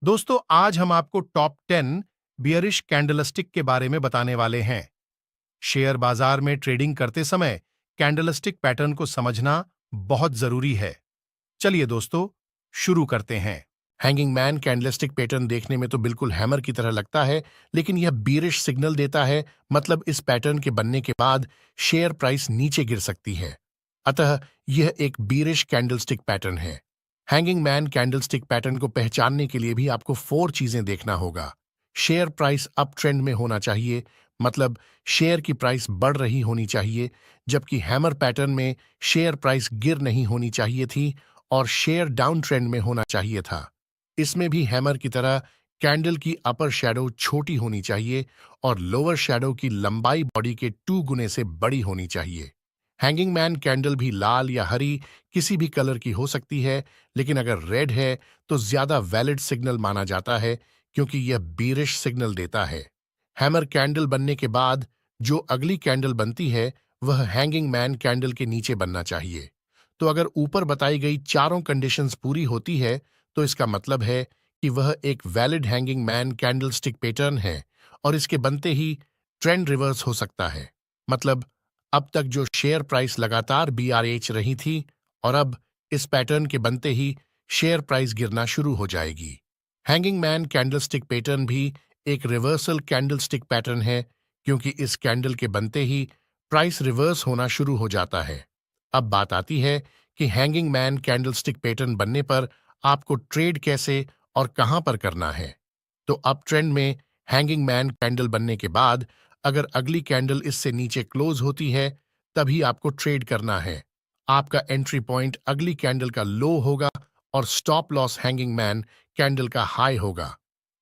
दोस्तों आज हम आपको टॉप 10 बियरिश कैंडलस्टिक के बारे में बताने वाले हैं। शेयर बाजार में ट्रेडिंग करते समय कैंडलस्टिक पैटर्न को समझना बहुत जरूरी है। चलिए दोस्तों शुरू करते हैं। हैंगिंग मैन कैंडलस्टिक पैटर्न देखने में तो बिल्कुल हैमर की तरह लगता है, लेकिन यह बीरिश सिग्नल देता है। मतलब इस पैटर्न के बनने के बाद शेयर प्राइस नीचे गिर सकती है। अतः यह एक बीरिश कैंडलस्टिक पैटर्न है। हैंगिंग मैन कैंडलस्टिक पैटर्न को पहचानने के लिए भी आपको 4 चीजें देखना होगा। शेयर प्राइस अप ट्रेंड में होना चाहिए, मतलब शेयर की प्राइस बढ़ रही होनी चाहिए, जबकि हैमर पैटर्न में शेयर प्राइस गिर नहीं होनी चाहिए थी और शेयर डाउन ट्रेंड में होना चाहिए था। इसमें भी हैमर की तरह कैंडल की अपर शैडो छोटी होनी चाहिए और लोअर शैडो की लंबाई बॉडी के 2 गुने से बड़ी होनी चाहिए। हैंगिंग मैन कैंडल भी लाल या हरी किसी भी कलर की हो सकती है, लेकिन अगर रेड है तो ज्यादा वैलिड सिग्नल माना जाता है, क्योंकि यह बीरिश सिग्नल देता है। हैमर कैंडल बनने के बाद जो अगली कैंडल बनती है वह हैंगिंग मैन कैंडल के नीचे बनना चाहिए। तो अगर ऊपर बताई गई चारों कंडीशंस पूरी होती है तो इसका मतलब है कि वह एक valid hanging man candlestick pattern है और इसके बनते ही ट्रेंड रिवर्स हो सकता है। मतलब अब तक जो शेयर प्राइस लगातार बीआरएच रही थी और अब इस पैटर्न के बनते ही शेयर प्राइस गिरना शुरू हो जाएगी। हैंगिंग मैन कैंडलस्टिक पैटर्न भी एक रिवर्सल कैंडलस्टिक पैटर्न है, क्योंकि इस कैंडल के बनते ही प्राइस रिवर्स होना शुरू हो जाता है। अब बात आती है कि हैंगिंग मैन कैंडलस्टिक पैटर्न बनने पर आपको ट्रेड कैसे और कहां पर करना है। तो अप ट्रेंड में हैंगिंग मैन कैंडल बनने के बाद अगर अगली कैंडल इससे नीचे क्लोज होती है तभी आपको ट्रेड करना है। आपका एंट्री पॉइंट अगली कैंडल का लो होगा और stop loss hanging man candle का हाई होगा।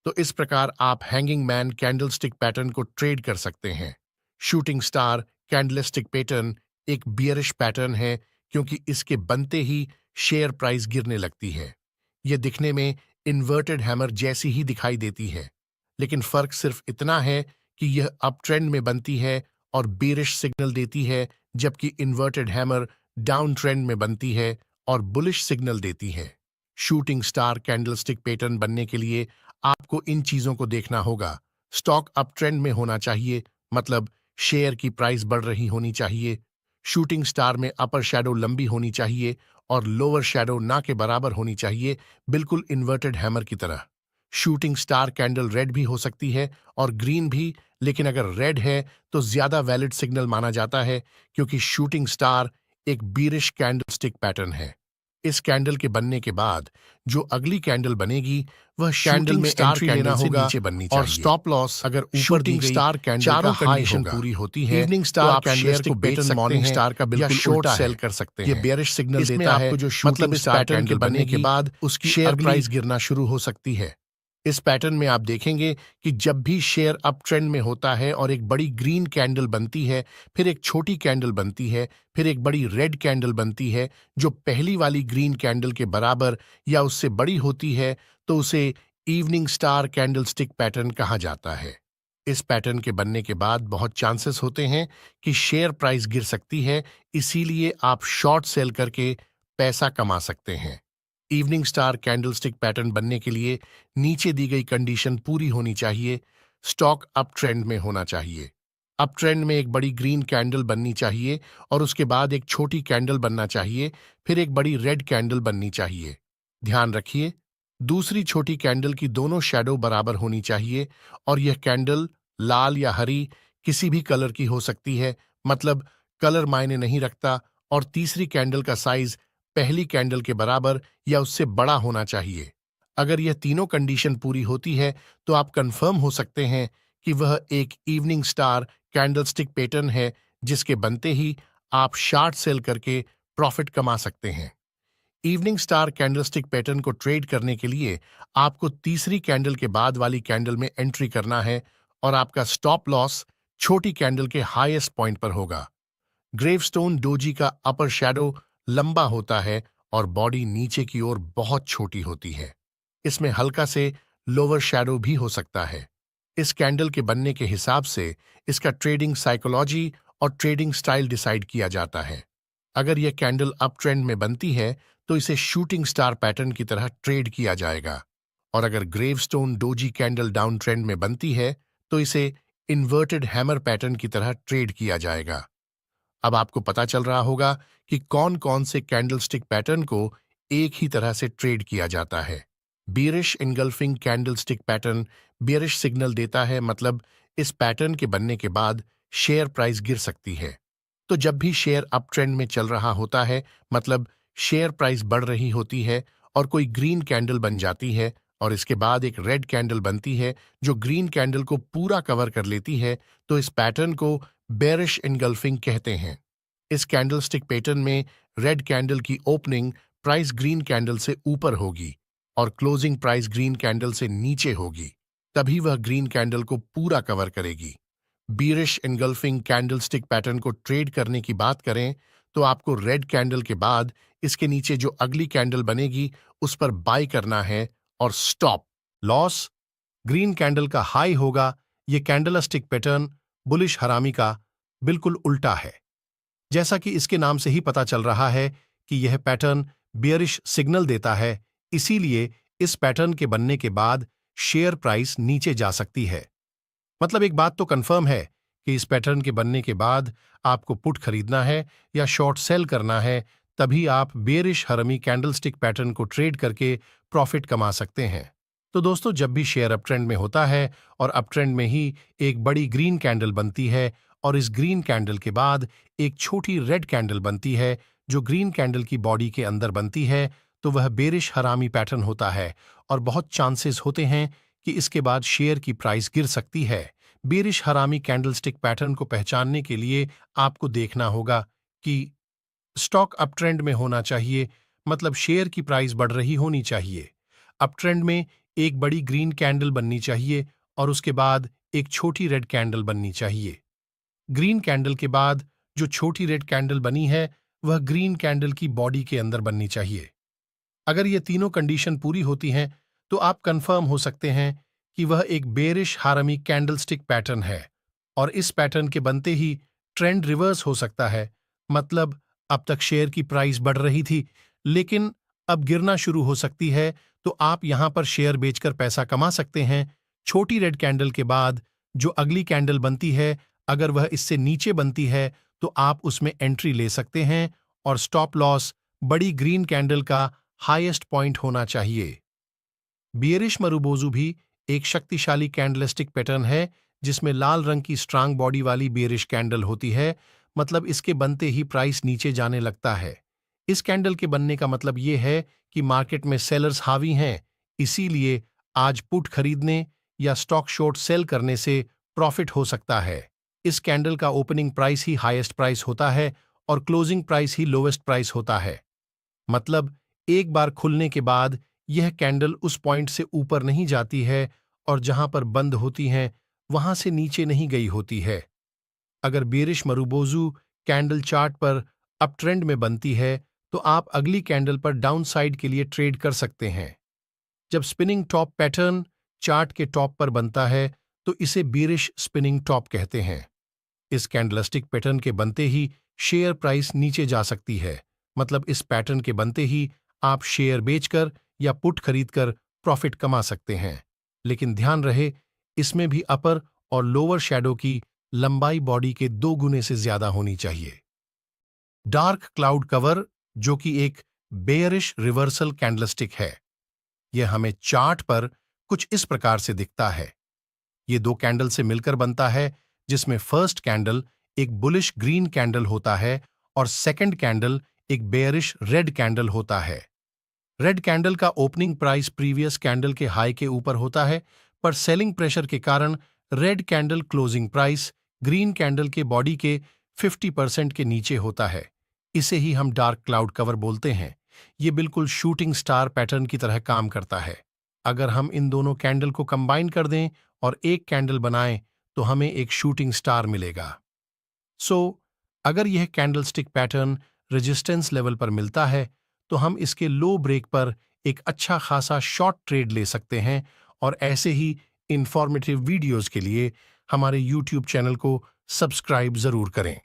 तो इस प्रकार आप हैंगिंग मैन कैंडलस्टिक पैटर्न को ट्रेड कर सकते हैं। शूटिंग स्टार कैंडलस्टिक पैटर्न एक बियरिश पैटर्न है, क्योंकि इसके बनते ही शेयर प्राइस गिरने लगती है। यह दिखने में इन्वर्टेड हैमर जैसी ही दिखाई देती है, लेकिन फर्क सिर्फ इतना है कि यह अप ट्रेंड में बनती है और बेरिश सिग्नल देती है, जबकि इन्वर्टेड हैमर डाउन ट्रेंड में बनती है और बुलिश सिग्नल देती है। शूटिंग स्टार कैंडलस्टिक पैटर्न बनने के लिए आपको इन चीजों को देखना होगा। स्टॉक अप ट्रेंड में होना चाहिए, मतलब शेयर की प्राइस बढ़ रही होनी चाहिए। शूटिंग स्टार में अपर शैडो लंबी होनी चाहिए और लोअर शैडो ना के बराबर होनी चाहिए, बिल्कुल इन्वर्टेड हैमर की तरह। शूटिंग स्टार कैंडल रेड भी हो सकती है और ग्रीन भी, लेकिन अगर रेड है तो ज्यादा वैलिड सिग्नल माना जाता है, क्योंकि शूटिंग स्टार एक बीरिश कैंडलस्टिक पैटर्न है। इस कैंडल के बनने के बाद जो अगली कैंडल बनेगी वह कैंडल में एंट्री लेना होगा नीचे बननी चाहिए और स्टॉप लॉस अगर ऊपर दी गई स्टार कैंडल का हाई होगा पूरी होती है। इवनिंग स्टार तो शेयर को बेच सकते मॉर्निंग स्टार का बिल्कुल शॉर्ट सेल कर सकते हैं। ये बेयरिश सिग्नल देता है, जो मतलब इस पैटर्न के बनने के बाद उसकी शेयर प्राइस गिरना शुरू हो सकती है। इस पैटर्न में आप देखेंगे कि जब भी शेयर अप ट्रेंड में होता है और एक बड़ी ग्रीन कैंडल बनती है, फिर एक छोटी कैंडल बनती है, फिर एक बड़ी रेड कैंडल बनती है जो पहली वाली ग्रीन कैंडल के बराबर या उससे बड़ी होती है, तो उसे इवनिंग स्टार कैंडलस्टिक पैटर्न कहा जाता है। इस पैटर्न के बनने के बाद बहुत चांसेस होते हैं कि शेयर प्राइस गिर सकती है, इसीलिए आप शॉर्ट सेल करके पैसा कमा सकते हैं। इवनिंग स्टार कैंडलस्टिक पैटर्न बनने के लिए नीचे दी गई कंडीशन पूरी होनी चाहिए। स्टॉक अप ट्रेंड में होना चाहिए। अप ट्रेंड में एक बड़ी ग्रीन कैंडल बननी चाहिए और उसके बाद एक छोटी कैंडल बनना चाहिए, फिर एक बड़ी रेड कैंडल बननी चाहिए। ध्यान रखिए, दूसरी छोटी कैंडल की दोनों शैडो बराबर होनी चाहिए और यह कैंडल लाल या हरी किसी भी कलर की हो सकती है, मतलब कलर मायने नहीं रखता। और तीसरी कैंडल का साइज पहली कैंडल के बराबर या उससे बड़ा होना चाहिए। अगर यह तीनों कंडीशन पूरी होती है तो आप कंफर्म हो सकते हैं कि वह एक इवनिंग स्टार कैंडलस्टिक पैटर्न है, जिसके बनते ही आप शॉर्ट सेल करके प्रॉफिट कमा सकते हैं। इवनिंग स्टार कैंडलस्टिक पैटर्न को ट्रेड करने के लिए आपको तीसरी कैंडल के बाद वाली कैंडल में एंट्री करना है और आपका स्टॉप लॉस छोटी कैंडल के हाईएस्ट पॉइंट पर होगा। ग्रेवस्टोन डोजी का अपर शैडो लंबा होता है और बॉडी नीचे की ओर बहुत छोटी होती है। इसमें हल्का से लोअर शैडो भी हो सकता है। इस कैंडल के बनने के हिसाब से इसका ट्रेडिंग साइकोलॉजी और ट्रेडिंग स्टाइल डिसाइड किया जाता है। अगर यह कैंडल अप ट्रेंड में बनती है तो इसे शूटिंग स्टार पैटर्न की तरह ट्रेड किया जाएगा और अगर gravestone doji candle down trend में बनती है तो इसे इन्वर्टेड हैमर पैटर्न की तरह ट्रेड किया जाएगा। अब आपको पता चल रहा होगा कि कौन कौन से कैंडलस्टिक पैटर्न को एक ही तरह से ट्रेड किया जाता है। Bearish engulfing candlestick pattern bearish signal देता है, मतलब इस पैटर्न के बनने के बाद शेयर प्राइस गिर सकती है। तो जब भी शेयर अप ट्रेंड में चल रहा होता है, मतलब शेयर प्राइस बढ़ रही होती है और कोई ग्रीन कैंडल बन जाती है और इसके बाद एक रेड कैंडल बनती है जो ग्रीन कैंडल को पूरा कवर कर लेती है, तो इस पैटर्न को बेरिश इनगल्फिंग कहते हैं। इस कैंडलस्टिक पैटर्न में रेड कैंडल की ओपनिंग प्राइस ग्रीन कैंडल से ऊपर होगी और क्लोजिंग प्राइस ग्रीन कैंडल से नीचे होगी, तभी वह ग्रीन कैंडल को पूरा कवर करेगी। बीरिश इनगल्फिंग कैंडलस्टिक पैटर्न को ट्रेड करने की बात करें तो आपको रेड कैंडल के बाद इसके नीचे जो अगली कैंडल बनेगी उस पर बाय करना है और स्टॉप लॉस ग्रीन कैंडल का हाई होगा। ये कैंडलस्टिक पैटर्न बुलिश हरामी का बिल्कुल उल्टा है। जैसा कि इसके नाम से ही पता चल रहा है कि यह पैटर्न बियरिश सिग्नल देता है, इसीलिए इस पैटर्न के बनने के बाद शेयर प्राइस नीचे जा सकती है। मतलब एक बात तो कंफर्म है कि इस पैटर्न के बनने के बाद आपको पुट खरीदना है या शॉर्ट सेल करना है, तभी आप बेरिश हरमी कैंडलस्टिक पैटर्न को ट्रेड करके प्रॉफिट कमा सकते हैं। तो दोस्तों, जब भी शेयर अप ट्रेंड में होता है और अप ट्रेंड में ही एक बड़ी ग्रीन कैंडल बनती है और इस ग्रीन कैंडल के बाद एक छोटी रेड कैंडल बनती है जो ग्रीन कैंडल की बॉडी के अंदर बनती है, तो वह बेरिश हरामी पैटर्न होता है और बहुत चांसेस होते हैं कि इसके बाद शेयर की प्राइस गिर सकती है। बेरिश हरामी कैंडलस्टिक पैटर्न को पहचानने के लिए आपको देखना होगा कि स्टॉक अप ट्रेंड में होना चाहिए, मतलब शेयर की प्राइस बढ़ रही होनी चाहिए। अप ट्रेंड में एक बड़ी ग्रीन कैंडल बननी चाहिए और उसके बाद एक छोटी रेड कैंडल बननी चाहिए। ग्रीन कैंडल के बाद जो छोटी रेड कैंडल बनी है वह ग्रीन कैंडल की बॉडी के अंदर बननी चाहिए। अगर ये तीनों कंडीशन पूरी होती हैं तो आप कंफर्म हो सकते हैं कि वह एक बेरिश हारमी कैंडलस्टिक पैटर्न है और इस पैटर्न के बनते ही ट्रेंड रिवर्स हो सकता है। मतलब अब तक शेयर की प्राइस बढ़ रही थी लेकिन अब गिरना शुरू हो सकती है, तो आप यहां पर शेयर बेचकर पैसा कमा सकते हैं। छोटी रेड कैंडल के बाद जो अगली कैंडल बनती है, अगर वह इससे नीचे बनती है तो आप उसमें एंट्री ले सकते हैं और स्टॉप लॉस बड़ी ग्रीन कैंडल का हाईएस्ट पॉइंट होना चाहिए। बियरिश मरुबोजू भी एक शक्तिशाली कैंडलस्टिक पैटर्न है जिसमें लाल रंग की स्ट्रांग बॉडी वाली बियरिश कैंडल होती है, मतलब इसके बनते ही प्राइस नीचे जाने लगता है। इस कैंडल के बनने का मतलब ये है कि मार्केट में सेलर्स हावी हैं, इसीलिए आज पुट खरीदने या स्टॉक शॉर्ट सेल करने से प्रॉफिट हो सकता है। इस कैंडल का ओपनिंग प्राइस ही हाईएस्ट प्राइस होता है और क्लोजिंग प्राइस ही लोवेस्ट प्राइस होता है। मतलब एक बार खुलने के बाद यह कैंडल उस पॉइंट से ऊपर नहीं जाती है और जहां पर बंद होती हैं वहां से नीचे नहीं गई होती है। अगर बेरिश मरुबोजू कैंडल चार्ट पर अप ट्रेंड में बनती है तो आप अगली कैंडल पर डाउन साइड के लिए ट्रेड कर सकते हैं। जब स्पिनिंग टॉप पैटर्न चार्ट के टॉप पर बनता है तो इसे बेरिश स्पिनिंग टॉप कहते हैं। इस कैंडलस्टिक पैटर्न के बनते ही शेयर प्राइस नीचे जा सकती है, मतलब इस पैटर्न के बनते ही आप शेयर बेचकर या पुट खरीदकर प्रॉफिट कमा सकते हैं। लेकिन ध्यान रहे, इसमें भी अपर और लोअर शैडो की लंबाई बॉडी के 2 गुने से ज्यादा होनी चाहिए। डार्क क्लाउड कवर, जो कि एक बेयरिश रिवर्सल कैंडलस्टिक है, यह हमें चार्ट पर कुछ इस प्रकार से दिखता है। ये 2 कैंडल से मिलकर बनता है, जिसमें फर्स्ट कैंडल एक बुलिश ग्रीन कैंडल होता है और सेकंड कैंडल एक बेयरिश रेड कैंडल होता है। रेड कैंडल का ओपनिंग प्राइस प्रीवियस कैंडल के हाई के ऊपर होता है, पर सेलिंग प्रेशर के कारण red candle closing price green candle के बॉडी के 50% के नीचे होता है। इसे ही हम डार्क क्लाउड कवर बोलते हैं। ये बिल्कुल शूटिंग स्टार पैटर्न की तरह काम करता है। अगर हम इन दोनों कैंडल को कंबाइन कर दें और एक कैंडल बनाएं तो हमें एक शूटिंग स्टार मिलेगा। अगर यह कैंडलस्टिक पैटर्न रेजिस्टेंस लेवल पर मिलता है तो हम इसके लो ब्रेक पर एक अच्छा खासा शॉर्ट ट्रेड ले सकते हैं। और ऐसे ही इंफॉर्मेटिव वीडियोस के लिए हमारे YouTube चैनल को सब्सक्राइब जरूर करें।